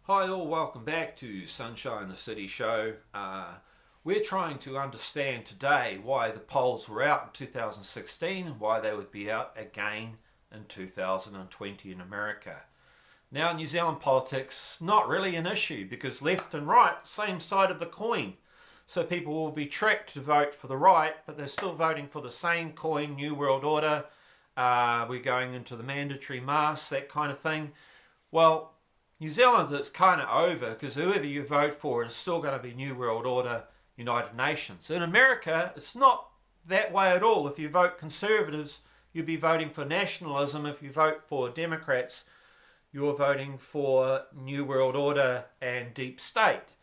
Hi all, welcome back to Sunshine the City Show. We're trying to understand today why the polls were out in 2016 and why they would be out again in 2020 in America. Now in New Zealand politics, not really an issue because left and right, same side of the coin. So people will be tricked to vote for the right, but they're still voting for the same coin, New World Order. We're going into the mandatory masks, that kind of thing. Well, New Zealand, it's kind of over because whoever you vote for is still going to be New World Order, United Nations. In America, it's not that way at all. If you vote Conservatives, you'll be voting for nationalism. If you vote for Democrats, you're voting for New World Order and Deep State.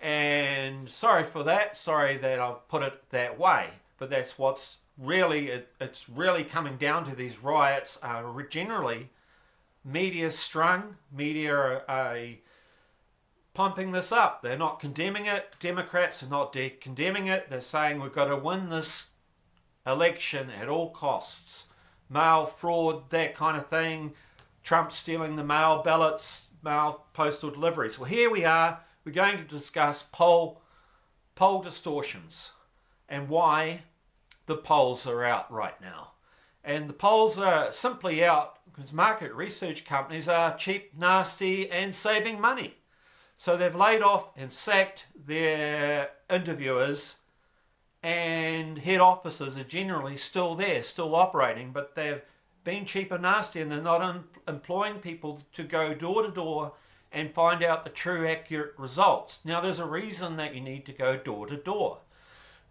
And sorry for that. Sorry that I've put it that way. But that's what's really, it's really coming down to. These riots are generally media strung. Media are pumping this up. They're not condemning it. Democrats are not condemning it. They're saying we've got to win this election at all costs. Mail fraud, that kind of thing. Trump stealing the mail ballots, mail postal deliveries. Well, here we are. We're going to discuss poll distortions and why the polls are out right now. And the polls are simply out because market research companies are cheap, nasty, and saving money. So they've laid off and sacked their interviewers, and head offices are generally still there, still operating, but they've been cheap and nasty, and they're not employing people to go door to door and find out the true, accurate results. Now, there's a reason that you need to go door to door.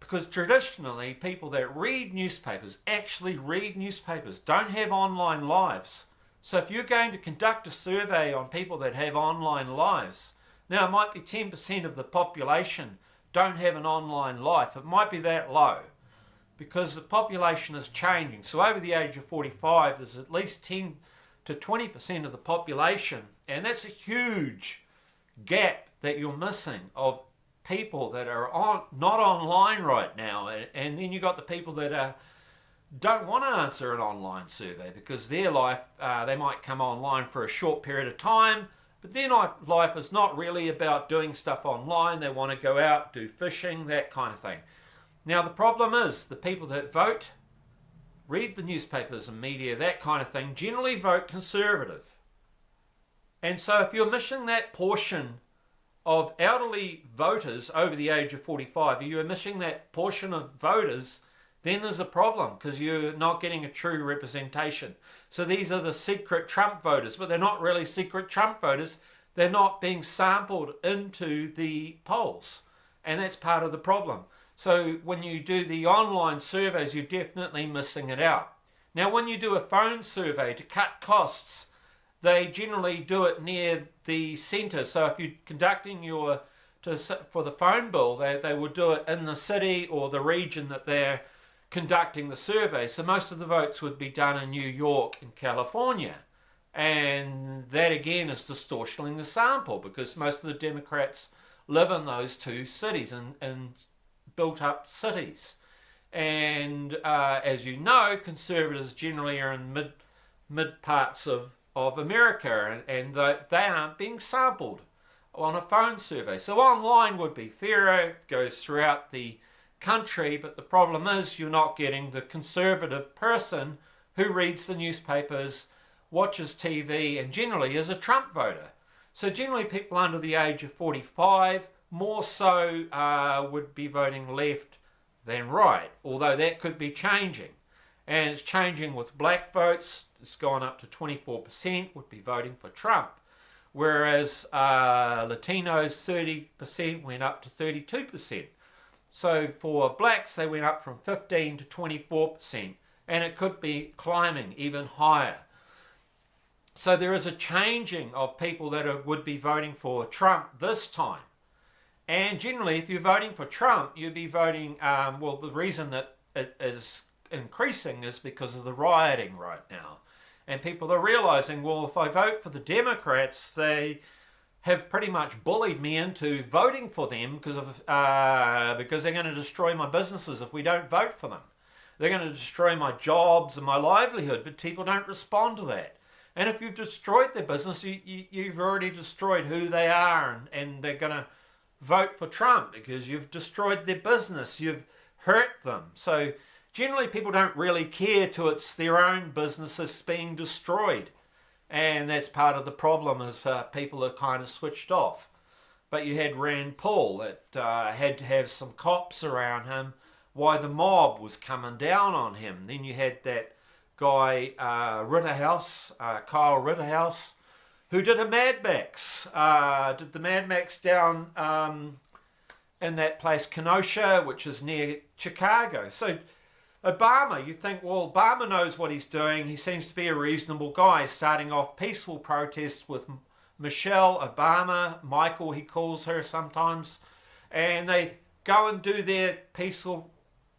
Because traditionally, people that read newspapers, actually read newspapers, don't have online lives. So if you're going to conduct a survey on people that have online lives, now it might be 10% of the population don't have an online life. It might be that low because the population is changing. So over the age of 45, there's at least 10 to 20% of the population, and that's a huge gap that you're missing of people that are not online right now. And then you got the people that don't want to answer an online survey because their life, they might come online for a short period of time, but their life is not really about doing stuff online. They want to go out, do fishing, that kind of thing. Now the problem is the people that vote, read the newspapers and media, that kind of thing, generally vote Conservative. And so if you're missing that portion of elderly voters over the age of 45, if you're missing that portion of voters, then there's a problem because you're not getting a true representation. So these are the secret Trump voters, but they're not really secret Trump voters. They're not being sampled into the polls, and that's part of the problem. So when you do the online surveys, you're definitely missing it out. Now, when you do a phone survey to cut costs, they generally do it near the centre. So if you're conducting for the phone bill, they will do it in the city or the region that they're conducting the survey. So most of the votes would be done in New York and California. And that again is distortioning the sample because most of the Democrats live in those two cities and built up cities. And as you know, Conservatives generally are in mid parts of America, and they aren't being sampled on a phone survey. So online would be fairer, it goes throughout the country, but the problem is you're not getting the conservative person who reads the newspapers, watches TV, and generally is a Trump voter. So generally people under the age of 45 more so would be voting left than right, although that could be changing. And it's changing with black votes. It's gone up to 24% would be voting for Trump, whereas Latinos 30% went up to 32%. So for blacks they went up from 15 to 24%, and it could be climbing even higher. So there is a changing of people that would be voting for Trump this time. And generally if you're voting for Trump, you'd be voting, the reason that it is increasing is because of the rioting right now. And people are realizing, well, if I vote for the Democrats, they have pretty much bullied me into voting for them because they're going to destroy my businesses if we don't vote for them. They're going to destroy my jobs and my livelihood, but people don't respond to that. And if you've destroyed their business, you've already destroyed who they are, and they're going to vote for Trump because you've destroyed their business, you've hurt them. So generally people don't really care till it's their own business that's being destroyed. And that's part of the problem, is people are kind of switched off. But you had Rand Paul that had to have some cops around him while the mob was coming down on him. Then you had that guy Rittenhouse, Kyle Rittenhouse, who did a Mad Max. Did the Mad Max down in that place Kenosha, which is near Chicago. So Obama, you think, well, Obama knows what he's doing. He seems to be a reasonable guy, starting off peaceful protests with Michelle Obama, Michael he calls her sometimes, and they go and do their peaceful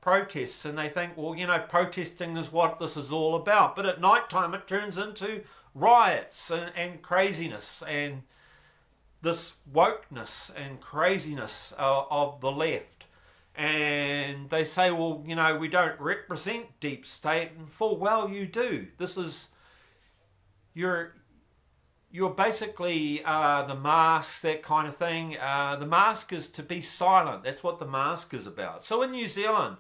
protests, and they think, well, you know, protesting is what this is all about. But at night time it turns into riots and craziness and this wokeness and craziness of the left. And they say, well, you know, we don't represent deep state, and full well you do. This is, you're basically the mask, that kind of thing. The mask is to be silent. That's what the mask is about. So in New Zealand,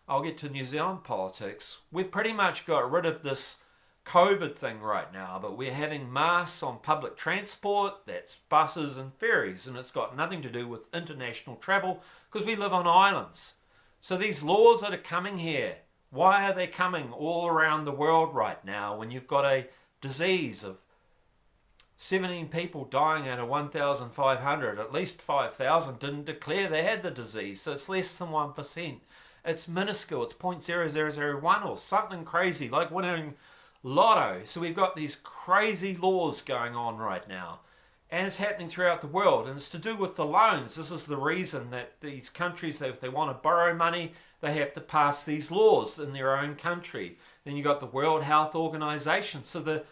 I'll get to New Zealand politics, we've pretty much got rid of this COVID thing right now, but we're having masks on public transport, that's buses and ferries, and it's got nothing to do with international travel because we live on islands. So these laws that are coming here, why are they coming all around the world right now when you've got a disease of 17 people dying out of 1,500, at least 5,000 didn't declare they had the disease, so it's less than 1%. It's minuscule, it's 0.0001 or something crazy, like winning lotto. So we've got these crazy laws going on right now, and it's happening throughout the world, and it's to do with the loans. This is the reason that these countries, if they want to borrow money, they have to pass these laws in their own country. Then you've got the World Health Organization. So the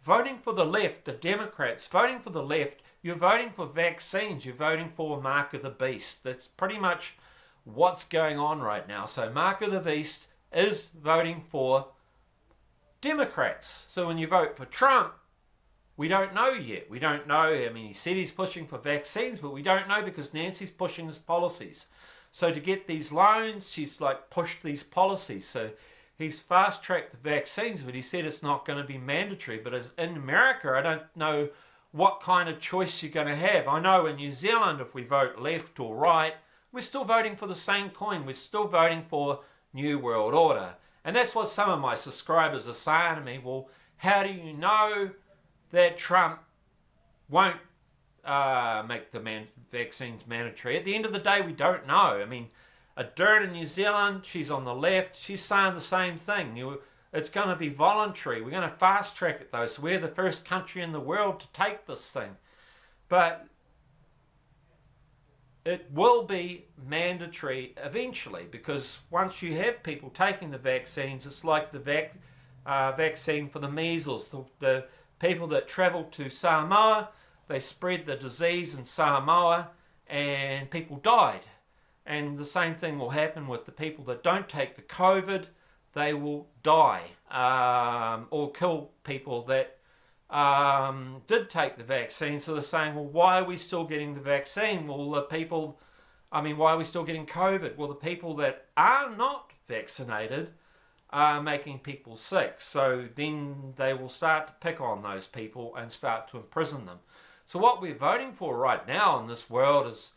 voting for the left, the Democrats voting for the left, you're voting for vaccines, you're voting for Mark of the Beast. That's pretty much what's going on right now. So Mark of the Beast is voting for Democrats. So when you vote for Trump, we don't know yet. We don't know. I mean, he said he's pushing for vaccines, but we don't know because Nancy's pushing his policies. So to get these loans, she's like pushed these policies. So he's fast-tracked the vaccines, but he said it's not going to be mandatory. But as in America, I don't know what kind of choice you're going to have. I know in New Zealand, if we vote left or right, we're still voting for the same coin. We're still voting for New World Order. And that's what some of my subscribers are saying to me. Well, how do you know that Trump won't make the vaccines mandatory? At the end of the day, we don't know. I mean, Ardern in New Zealand, she's on the left. She's saying the same thing. It's going to be voluntary. We're going to fast track it though. So we're the first country in the world to take this thing. But it will be mandatory eventually, because once you have people taking the vaccines, it's like the vaccine for the measles. The people that travelled to Samoa, they spread the disease in Samoa and people died. And the same thing will happen with the people that don't take the COVID. They will die or kill people that did take the vaccine. So they're saying, well, why are we still getting the vaccine? Well, why are we still getting COVID? Well, the people that are not vaccinated are making people sick. So then they will start to pick on those people and start to imprison them. So what we're voting for right now in this world is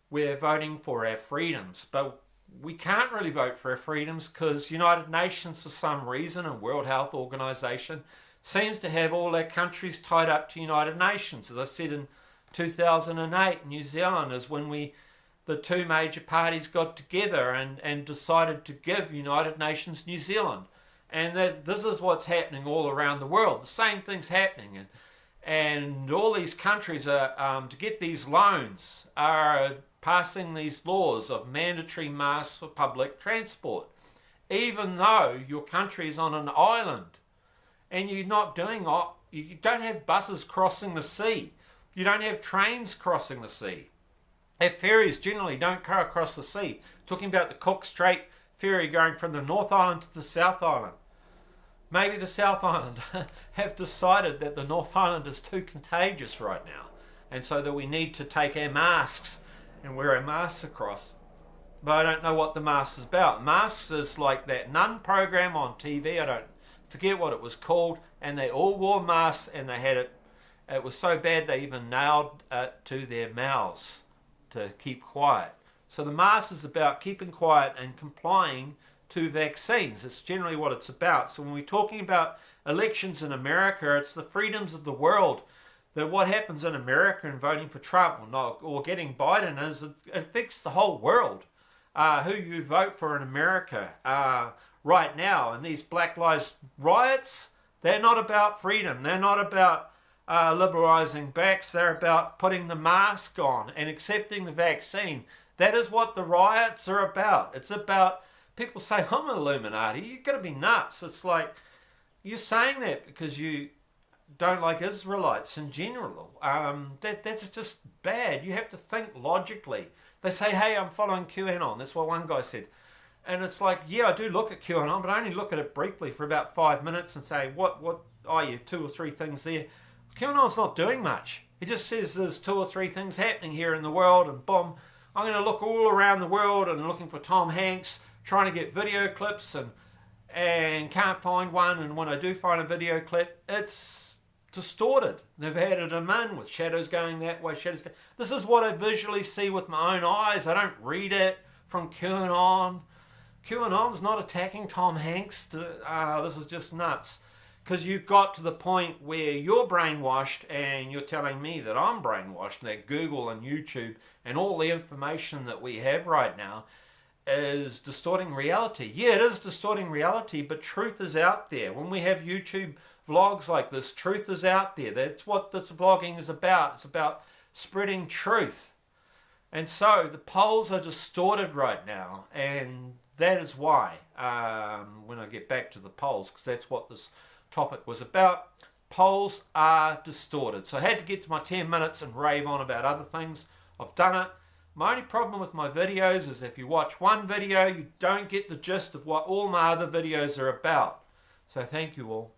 we're voting for our freedoms. But we can't really vote for our freedoms because United Nations, for some reason, and World Health Organization, seems to have all our countries tied up to United Nations. As I said, in 2008, New Zealand is when the two major parties got together and decided to give United Nations New Zealand. And this is what's happening all around the world. The same thing's happening. And all these countries are, to get these loans, are passing these laws of mandatory masks for public transport, even though your country is on an island. And you're not you don't have buses crossing the sea. You don't have trains crossing the sea. Ferries generally don't go across the sea. Talking about the Cook Strait ferry going from the North Island to the South Island. maybe the South Island have decided that the North Island is too contagious right now, and so that we need to take our masks and wear our masks across. But I don't know what the mask is about. Masks is like that nun program on TV, I don't forget what it was called, and they all wore masks, and they had it was so bad they even nailed it to their mouths to keep quiet. So the mask is about keeping quiet and complying to vaccines. It's generally what it's about. So when we're talking about elections in America, it's the freedoms of the world. That what happens in America and voting for Trump or getting Biden is it affects the whole world. Who you vote for in America right now, and these Black Lives riots, they're not about freedom. They're not about liberalising backs. They're about putting the mask on and accepting the vaccine. That is what the riots are about. It's about, people say, I'm an Illuminati. You've got to be nuts. It's like, you're saying that because you don't like Israelites in general. That's just bad. You have to think logically. They say, hey, I'm following QAnon. That's what one guy said. And it's like, yeah, I do look at QAnon, but I only look at it briefly for about 5 minutes and say, what are you, 2 or 3 things there? QAnon's not doing much. He just says there's 2 or 3 things happening here in the world, and boom, I'm going to look all around the world and looking for Tom Hanks, trying to get video clips and can't find one. And when I do find a video clip, it's distorted. They've added them in with shadows going that way, shadows going. This is what I visually see with my own eyes. I don't read it from QAnon. QAnon's not attacking Tom Hanks. This is just nuts. Because you've got to the point where you're brainwashed and you're telling me that I'm brainwashed, and that Google and YouTube and all the information that we have right now is distorting reality. Yeah, it is distorting reality, but truth is out there. When we have YouTube vlogs like this, truth is out there. That's what this vlogging is about. It's about spreading truth. And so the polls are distorted right now, and that is why, when I get back to the polls, because that's what this topic was about, polls are distorted. So I had to get to my 10 minutes and rave on about other things. I've done it. My only problem with my videos is if you watch one video, you don't get the gist of what all my other videos are about. So thank you all.